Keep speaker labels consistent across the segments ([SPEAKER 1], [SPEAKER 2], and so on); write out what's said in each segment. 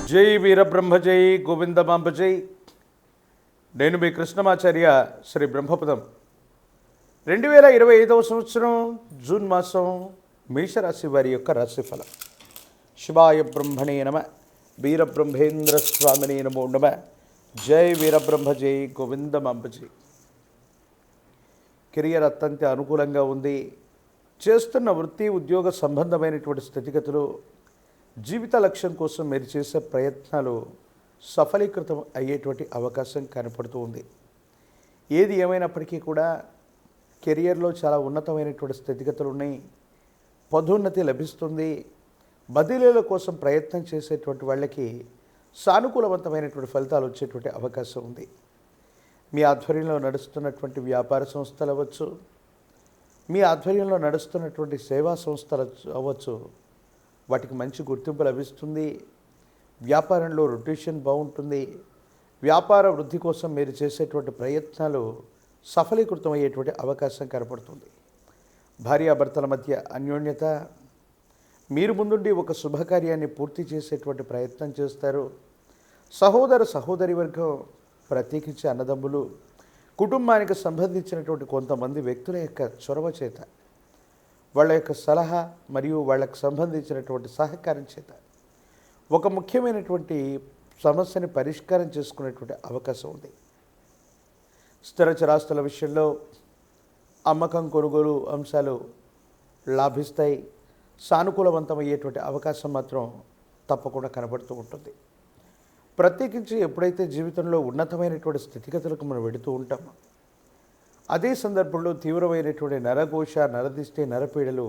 [SPEAKER 1] జై వీరబ్రహ్మ జై గోవిందమాంబ జై. నేను మీ కృష్ణమాచార్య శ్రీ బ్రహ్మపదం. 2025 సంవత్సరం జూన్ మాసం మేషరాశి వారి యొక్క రాశిఫలం. శివాయ బ్రహ్మణే నమ. వీరబ్రహ్మేంద్ర స్వామినే నమో నమ. జై వీరబ్రహ్మ జై గోవిందమాంబ జై. కెరియర్ అత్యంత అనుకూలంగా ఉంది. చేస్తున్న వృత్తి ఉద్యోగ సంబంధమైనటువంటి స్థితిగతులు, జీవిత లక్ష్యం కోసం మీరు చేసే ప్రయత్నాలు సఫలీకృతం అయ్యేటువంటి అవకాశం కనపడుతూ ఉంది. ఏది ఏమైనప్పటికీ కూడా కెరియర్లో చాలా ఉన్నతమైనటువంటి స్థితిగతులు ఉన్నాయి. పదోన్నతి లభిస్తుంది. బదిలీల కోసం ప్రయత్నం చేసేటువంటి వాళ్ళకి సానుకూలవంతమైనటువంటి ఫలితాలు వచ్చేటువంటి అవకాశం ఉంది. మీ ఆధ్వర్యంలో నడుస్తున్నటువంటి వ్యాపార సంస్థలు అవ్వచ్చు, మీ ఆధ్వర్యంలో నడుస్తున్నటువంటి సేవా సంస్థలు అవ్వచ్చు, వాటికి మంచి గుర్తింపు లభిస్తుంది. వ్యాపారంలో రొటేషన్ బాగుంటుంది. వ్యాపార వృద్ధి కోసం మీరు చేసేటువంటి ప్రయత్నాలు సఫలీకృతం అయ్యేటువంటి అవకాశం కనపడుతుంది. భార్యాభర్తల మధ్య అన్యోన్యత, మీరు ముందుండి ఒక శుభకార్యాన్ని పూర్తి చేసేటువంటి ప్రయత్నం చేస్తారు. సహోదర సహోదరి వర్గం, ప్రత్యేకించి అన్నదమ్ములు, కుటుంబానికి సంబంధించినటువంటి కొంతమంది వ్యక్తుల యొక్క చొరవ చేత, వాళ్ళ యొక్క సలహా మరియు వాళ్ళకు సంబంధించినటువంటి సహకారం చేత ఒక ముఖ్యమైనటువంటి సమస్యని పరిష్కారం చేసుకునేటువంటి అవకాశం ఉంది. స్థిర చరాస్తుల విషయంలో అమ్మకం కొనుగోలు అంశాలు లాభిస్తాయి. సానుకూలవంతమయ్యేటువంటి అవకాశం మాత్రం తప్పకుండా కనబడుతూ ఉంటుంది. ప్రత్యేకించి ఎప్పుడైతే జీవితంలో ఉన్నతమైనటువంటి స్థితిగతులకు మనం వెడుతూ ఉంటామో, అదే సందర్భంలో తీవ్రమైనటువంటి నరఘోష, నరదిష్టి, నరపీడలు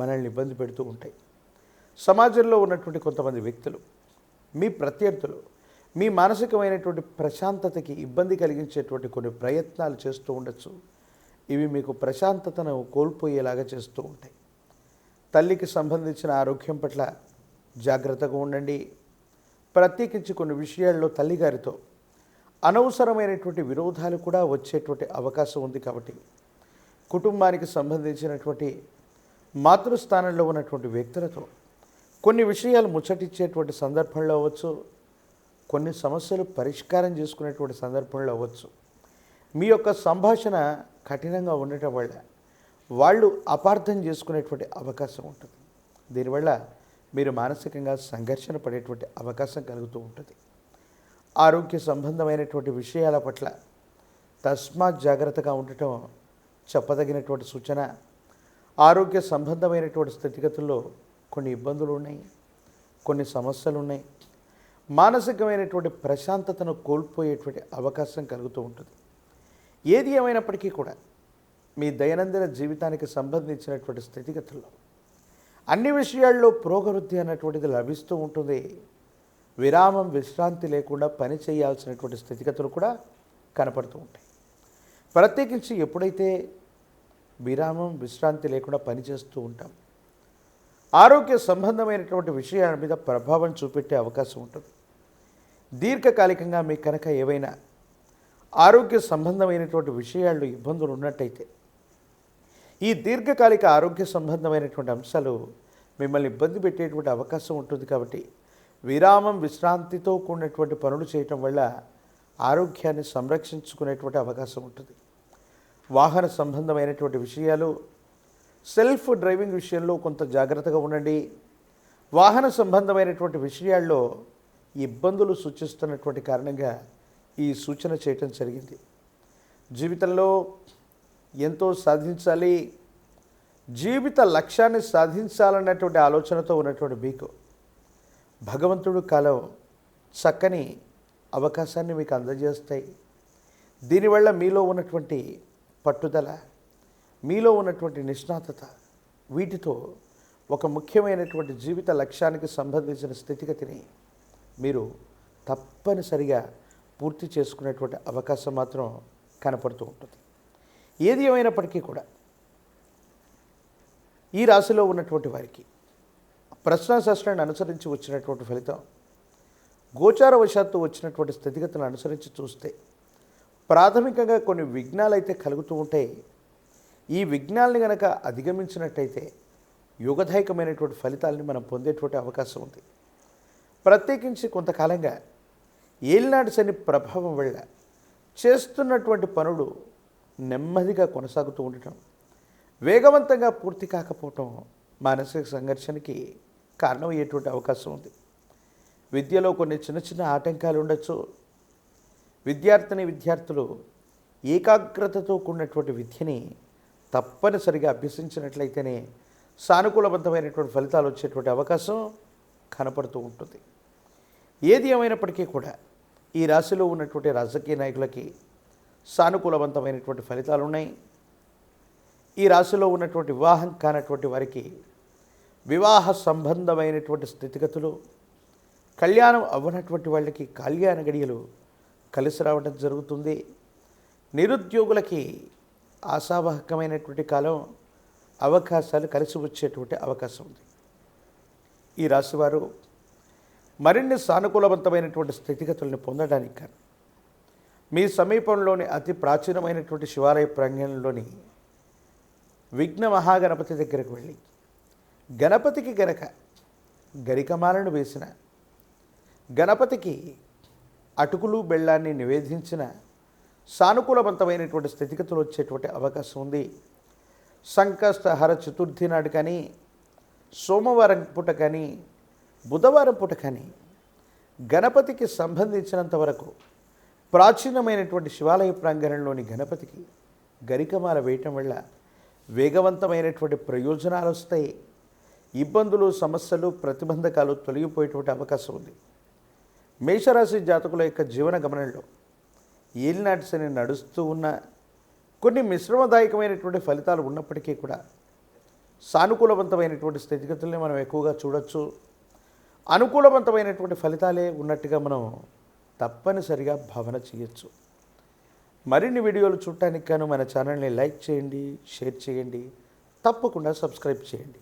[SPEAKER 1] మనల్ని ఇబ్బంది పెడుతూ ఉంటాయి. సమాజంలో ఉన్నటువంటి కొంతమంది వ్యక్తులు, మీ ప్రత్యర్థులు, మీ మానసికమైనటువంటి ప్రశాంతతకి ఇబ్బంది కలిగించేటువంటి కొన్ని ప్రయత్నాలు చేస్తూ ఉండొచ్చు. ఇవి మీకు ప్రశాంతతను కోల్పోయేలాగా చేస్తూ ఉంటాయి. తల్లికి సంబంధించిన ఆరోగ్యం పట్ల జాగ్రత్తగా ఉండండి. ప్రత్యేకించి కొన్ని విషయాల్లో తల్లిగారితో అనవసరమైనటువంటి విరోధాలు కూడా వచ్చేటువంటి అవకాశం ఉంది. కాబట్టి కుటుంబానికి సంబంధించినటువంటి మాతృస్థానంలో ఉన్నటువంటి వ్యక్తులతో కొన్ని విషయాలు ముచ్చటించేటువంటి సందర్భంలో అవ్వచ్చు, కొన్ని సమస్యలు పరిష్కారం చేసుకునేటువంటి సందర్భంలో అవ్వచ్చు. మీ యొక్క సంభాషణ కఠినంగా ఉండటం వల్ల వాళ్ళు అపార్థం చేసుకునేటువంటి అవకాశం ఉంటుంది. దీనివల్ల మీరు మానసికంగా సంఘర్షణ పడేటువంటి అవకాశం కలుగుతూ ఉంటుంది. ఆరోగ్య సంబంధమైనటువంటి విషయాల పట్ల తస్మాత్ జాగ్రత్తగా ఉండటం చెప్పదగినటువంటి సూచన. ఆరోగ్య సంబంధమైనటువంటి స్థితిగతుల్లో కొన్ని ఇబ్బందులు ఉన్నాయి, కొన్ని సమస్యలు ఉన్నాయి. మానసికమైనటువంటి ప్రశాంతతను కోల్పోయేటువంటి అవకాశం కలుగుతూ ఉంటుంది. ఏది ఏమైనప్పటికీ కూడా మీ దైనందిన జీవితానికి సంబంధించినటువంటి స్థితిగతుల్లో అన్ని విషయాల్లో పురోగవృద్ధి అన్నటువంటిది లభిస్తూ ఉంటుంది. విరామం, విశ్రాంతి లేకుండా పని చేయాల్సినటువంటి స్థితిగతులు కూడా కనపడుతూ ఉంటాయి. ప్రత్యేకించి ఎప్పుడైతే విరామం, విశ్రాంతి లేకుండా పనిచేస్తూ ఉంటాం, ఆరోగ్య సంబంధమైనటువంటి విషయాల మీద ప్రభావం చూపెట్టే అవకాశం ఉంటుంది. దీర్ఘకాలికంగా మీకు కనుక ఏవైనా ఆరోగ్య సంబంధమైనటువంటి విషయాల్లో ఇబ్బందులు ఉన్నట్టయితే, ఈ దీర్ఘకాలిక ఆరోగ్య సంబంధమైనటువంటి అంశాలు మిమ్మల్ని ఇబ్బంది పెట్టేటువంటి అవకాశం ఉంటుంది. కాబట్టి విరామం, విశ్రాంతితో కూడినటువంటి పనులు చేయటం వల్ల ఆరోగ్యాన్ని సంరక్షించుకునేటువంటి అవకాశం ఉంటుంది. వాహన సంబంధమైనటువంటి విషయాలు, సెల్ఫ్ డ్రైవింగ్ విషయంలో కొంత జాగ్రత్తగా ఉండండి. వాహన సంబంధమైనటువంటి విషయాల్లో ఇబ్బందులు సూచిస్తున్నటువంటి కారణంగా ఈ సూచన చేయటం జరిగింది. జీవితంలో ఎంతో సాధించాలి, జీవిత లక్ష్యాన్ని సాధించాలన్నటువంటి ఆలోచనతో ఉన్నటువంటి మీకు భగవంతుడు కాలం చక్కని అవకాశాన్ని మీకు అందజేస్తాయి. దీనివల్ల మీలో ఉన్నటువంటి పట్టుదల, మీలో ఉన్నటువంటి నిష్ణాతత, వీటితో ఒక ముఖ్యమైనటువంటి జీవిత లక్ష్యానికి సంబంధించిన స్థితిగతిని మీరు తప్పనిసరిగా పూర్తి చేసుకునేటువంటి అవకాశం మాత్రం కనపడుతూ ఉంటుంది. ఏది ఏమైనప్పటికీ కూడా ఈ రాశిలో ఉన్నటువంటి వారికి ప్రశ్నాశాస్త్రాన్ని అనుసరించి వచ్చినటువంటి ఫలితం, గోచారవశాత్తు వచ్చినటువంటి స్థితిగతులను అనుసరించి చూస్తే ప్రాథమికంగా కొన్ని విఘ్నాలు అయితే కలుగుతూ ఉంటాయి. ఈ విఘ్నాలని కనుక అధిగమించినట్టయితే యోగదాయకమైనటువంటి ఫలితాలని మనం పొందేటువంటి అవకాశం ఉంది. ప్రత్యేకించి కొంతకాలంగా ఏలినాటి శని ప్రభావం వల్ల చేస్తున్నటువంటి పనులు నెమ్మదిగా కొనసాగుతూ ఉండటం, వేగవంతంగా పూర్తి కాకపోవటం మానసిక సంఘర్షణకి కారణమయ్యేటువంటి అవకాశం ఉంది. విద్యలో కొన్ని చిన్న చిన్న ఆటంకాలు ఉండొచ్చు. విద్యార్థులు ఏకాగ్రతతో కూడినటువంటి విద్యని తప్పనిసరిగా అభ్యసించినట్లయితేనే సానుకూలవంతమైనటువంటి ఫలితాలు వచ్చేటువంటి అవకాశం కనపడుతూ ఉంటుంది. ఏది ఏమైనప్పటికీ కూడా ఈ రాశిలో ఉన్నటువంటి రాజకీయ నాయకులకి సానుకూలవంతమైనటువంటి ఫలితాలు ఉన్నాయి. ఈ రాశిలో ఉన్నటువంటి వివాహం కానటువంటి వారికి వివాహ సంబంధమైనటువంటి స్థితిగతులు, కళ్యాణం అవ్వనటువంటి వాళ్ళకి కళ్యాణ గడియలు కలిసి రావడం జరుగుతుంది. నిరుద్యోగులకి ఆశావాహకమైనటువంటి కాలం, అవకాశాలు కలిసి వచ్చేటువంటి అవకాశం ఉంది. ఈ రాశివారు మరిన్ని సానుకూలవంతమైనటువంటి స్థితిగతులను పొందడానికి కానీ మీ సమీపంలోని అతి ప్రాచీనమైనటువంటి శివాలయ ప్రాంగణంలోని విఘ్న మహాగణపతి దగ్గరకు వెళ్ళి గణపతికి గనక గరికమాలను వేసిన, గణపతికి అటుకులు బెల్లాన్ని నివేదించిన సానుకూలవంతమైనటువంటి స్థితిగతులు వచ్చేటువంటి అవకాశం ఉంది. సంకష్టహర చతుర్థి నాడు కానీ, సోమవారం పూట కానీ, బుధవారం పూట కానీ గణపతికి సంబంధించినంత వరకు ప్రాచీనమైనటువంటి శివాలయ ప్రాంగణంలోని గణపతికి గరికమాల వేయటం వల్ల వేగవంతమైనటువంటి ప్రయోజనాలు వస్తాయి. ఇబ్బందులు, సమస్యలు, ప్రతిబంధకాలు తొలగిపోయేటువంటి అవకాశం ఉంది. మేషరాశి జాతకుల యొక్క జీవన గమనంలో ఏలినాటి శని నడుస్తూ ఉన్న కొన్ని మిశ్రమదాయకమైనటువంటి ఫలితాలు ఉన్నప్పటికీ కూడా సానుకూలవంతమైనటువంటి స్థితిగతుల్ని మనం ఎక్కువగా చూడొచ్చు. అనుకూలవంతమైనటువంటి ఫలితాలే ఉన్నట్టుగా మనం తప్పనిసరిగా భావన చేయొచ్చు. మరిన్ని వీడియోలు చూడటానికి గాను మన ఛానల్ని లైక్ చేయండి, షేర్ చేయండి, తప్పకుండా సబ్స్క్రైబ్ చేయండి.